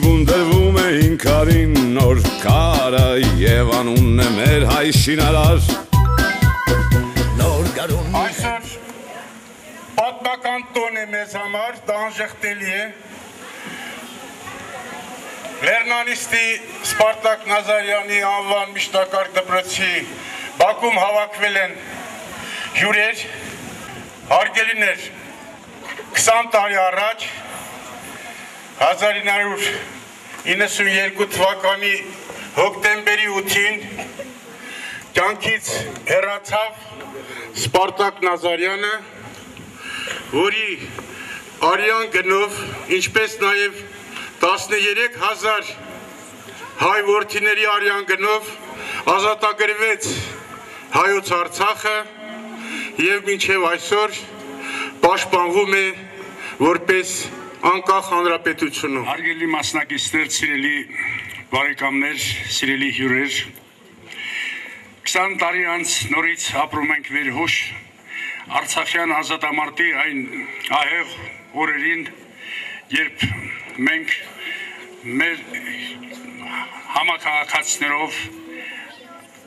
Բունդրվում էին քարին նոր կարը եւ անունն է մեր հայ շինարար նոր գարուն այսօր պատմական տոն է մեզ համար դա անժխտելի է Լեռնանիստի Սպարտակ Նազարյանի անվան միջնակարգ դպրոցի Բաքում հավաքվել են հյուրեր հարգելիներ 20 տարի առաջ 1992 թվականի հոկտեմբերի 8-ին կյանքից հեռացավ Սպարտակ Նազարյանը, որի արյան գնով, ինչպես նաև 13,000 հայ որդիների արյան գնով ազատագրվեց հայոց Արցախը և մինչև այսօր պաշտպանվում է որպես անկախ հանրապետությունում։ Հարգելի մասնակիցներ, սիրելի բարեկամներ, սիրելի հյուրեր, 20 տարի անց նորից ապրում ենք վերհուշ Արցախյան ազատամարտի այն ահեղ օրերին, երբ մենք մեր համաքաղաքացիներով,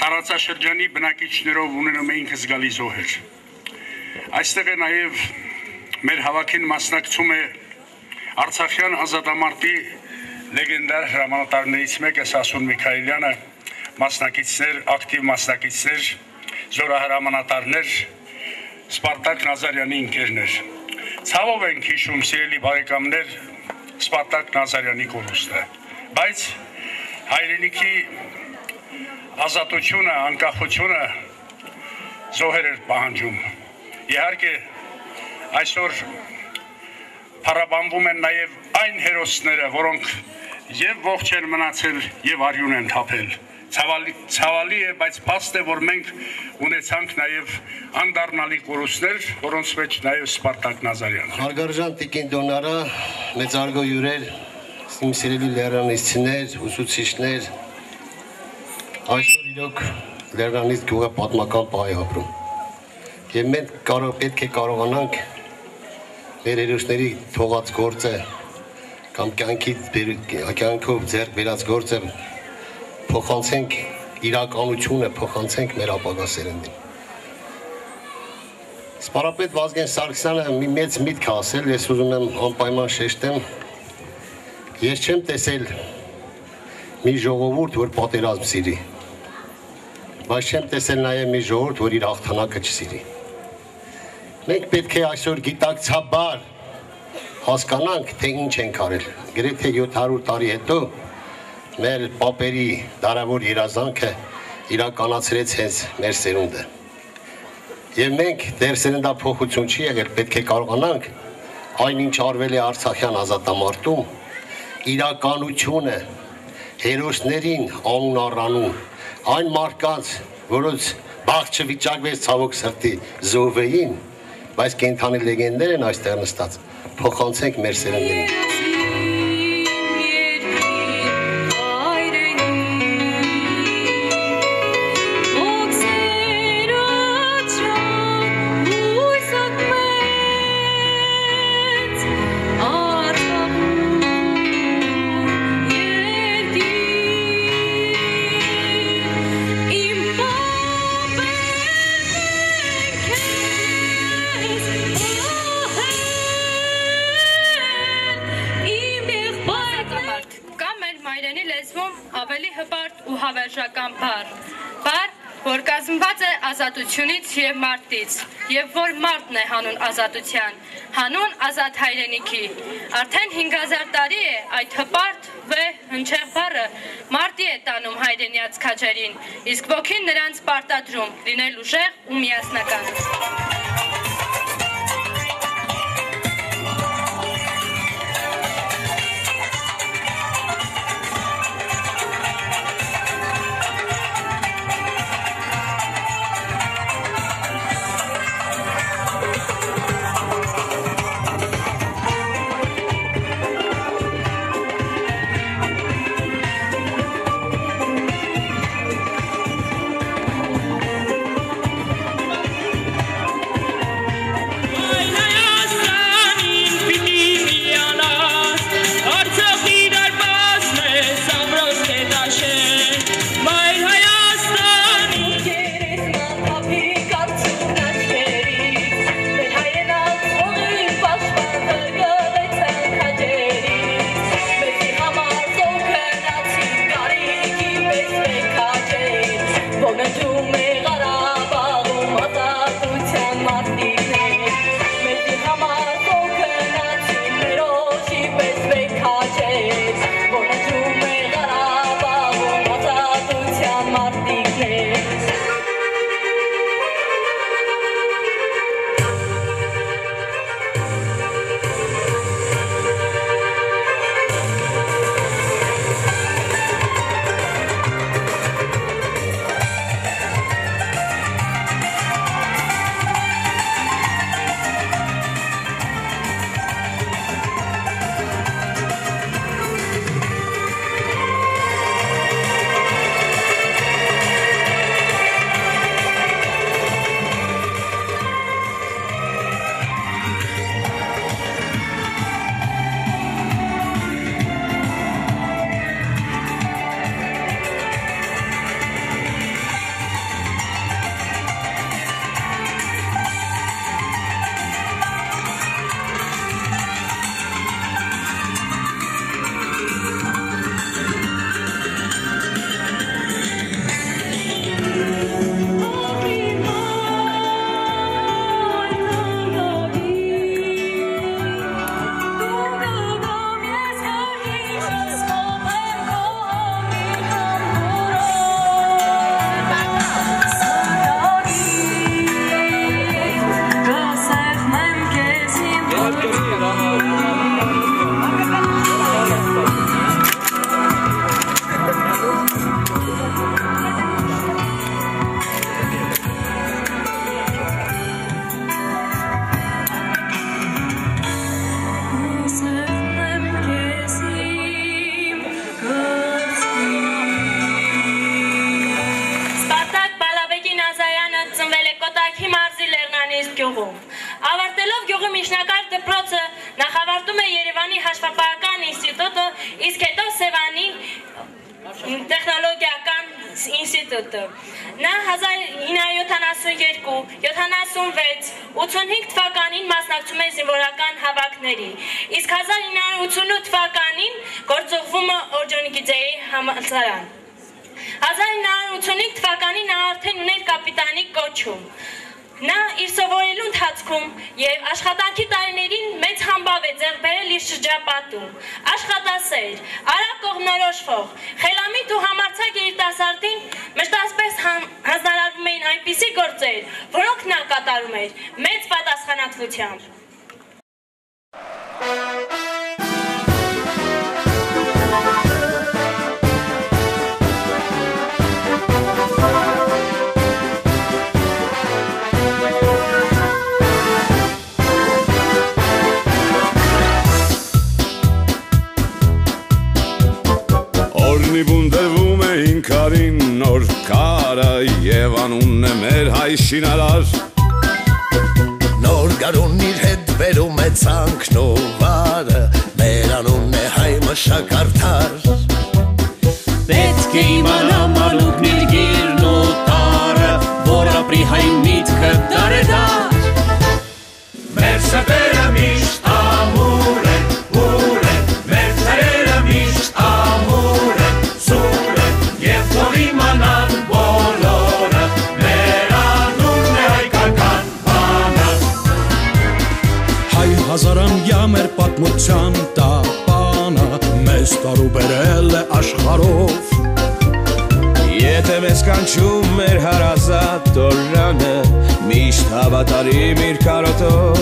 տարածաշրջանի բնակիչներով ունենում էինք զգալի զոհեր։ Այստեղ է նաև մեր հավաքին մասնակցում է Արցախյան ազատամարտի լեգենդար հրամանատարներից մեկը Սասուն Միքայելյանը, մասնակիցներ, ակտիվ մասնակիցներ, զորահրամանատարներ, Սպարտակ Նազարյանի ընկերներ։ Ցավով ենք հիշում, սիրելի բարեկամներ, Սպարտակ Նազարյանի կորուստը, բայց հայրենիքի ազատությունը, անկախությունը զոհեր էր պահանջում։ Իհարկե, այսօր փառաբանվում են նաև այն հերոսները, որոնք եւ ողջ են մնացել եւ արյուն են թափել։ Ցավալի է, բայց փաստ է, որ մենք ունեցանք նաև անդառնալի կորուստներ, որոնց մեջ նաև Սպարտակ Նազարյանը։ Հարգարժան Տիկին Դոնարա, մեծարգո հյուրեր, իմ սիրելի լեռնանիստներ, ուսուցիչներ, այսօր իրոք Լեռնանիստ գյուղը պատմական պահ է ապրում։ Եվ մենք պետք է կարողանանք մեր հերոսների թողած գործը կամ կյանքով ձեռք բերած գործը փոխանցենք իրականությունը, փոխանցենք մեր ապագա սերնդին։ Սպարապետ Վազգեն Սարգսյանը մի մեծ միտք է ասել, ես ուզում եմ անպայման շեշտեմ, ես չեմ տեսել մի ժողովուրդ, որ պատերազմ սիրի, բայց չեմ տեսել նաև մի ժողովուրդ, որ իր հաղթանակը չսիրի։ Մենք պետք է այսօր գիտակցաբար հասկանանք, թե ինչ ենք արել։ Գրեթե 700 տարի հետո մեր պապերի դարավոր երազանքը իրականացրեց հենց մեր սերունդը։ Եվ մենք դեռ սերնդափոխություն չի եղել, պետք է կարողանանք այն ինչ արվել է Արցախյան ազատամարտում, իրականությունը, հերոսներին անուն առանուն, այն մարդկանց, որոնց բախտ չվիճակվեց ցավոք սրտի զոհվեին, բայց կենդանի լեգենդներ են այստեղ նստած, փոխանցենք մեր սերնդերին։ Ավելի հպարտ ու հավերժական բառ, որ կազմված է ազատությունից և մարդից, և որ մարդն է հանուն ազատության, հանուն ազատ հայրենիքի։ Արդեն 5000 տարի է այդ հպարտ հնչեղ բառը մարդի է տանում հայրենիաց քաջերին, իսկ ոգին նրանց պարտադրում, լինել ուժեղ ու միասնական։ գյուղի միջնակարգ դպրոցը նախավարտում է Երևանի հաշվապահական ինստիտուտը, իսկ հետո Սևանի տեխնոլոգիական ինստիտուտը։ Նա 1972, 76, 85 թվականին մասնակցում է զինվորական հավաքների, իսկ 1988 թվականին գործուղվում է Օրջոնիկիձեի համալսարան։ 1985 թվականին նա արդեն ուներ կապիտանի կոչում։ Նա իր սովորելու ընթացքում և աշխատանքի տարիներին մեծ համբավ է ձեռք բերել իր շրջապատում, աշխատասեր, արագ կողմնորոշվող, խելամիտ ու համարձակ երիտասարդին միշտ ասպես հանձնարարվում էին այնպիսի գործեր, որոնք նա կատարում էր մեծ պատասխանատվությամբ։ Բունդրվում էին քարին նոր քարը եւ անունն է մեր հայ շինարար Նոր գարուն իր հետ վերում է ցանքն ու վարը մեր անունն է հայ մշակարդար Պետք է իմանա մանուկն իր գիրն ու տարը որ ապրի հայ միտքը դարեդար Մեր սրտերը միշտ ամուր են, ուր են, մեր ծերերը միշտ ամուր են Հազարամյա մեր պատմության տապանը մեզ տարուբերել է աշխարհով Եթե մեզ կանչում մեր հարազատ տորանը միշտ հավատարիմ իր կարոտով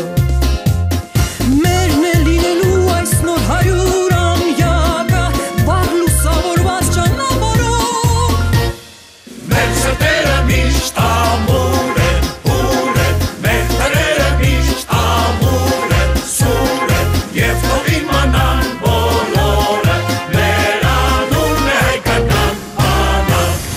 Մերն է լինելու այս նոր 100-ամյակը վաղ լուսավորված ճանապարհով Մեր սրտերը միշտ ամուր են, ուր են, մեր տերերը միշտ ամուր են Եվ թող իմանան բոլորը, մեր անունն է հայկական անակ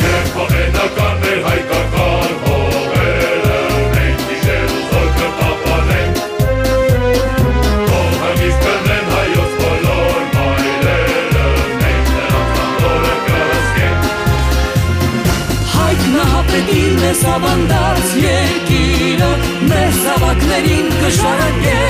Եվ պահենական մեր հայկական հողերը, մենք դիշեր ու զորքը պապանենք Մեզ ավանդած երկիրը, մեր զավակներին կժարակե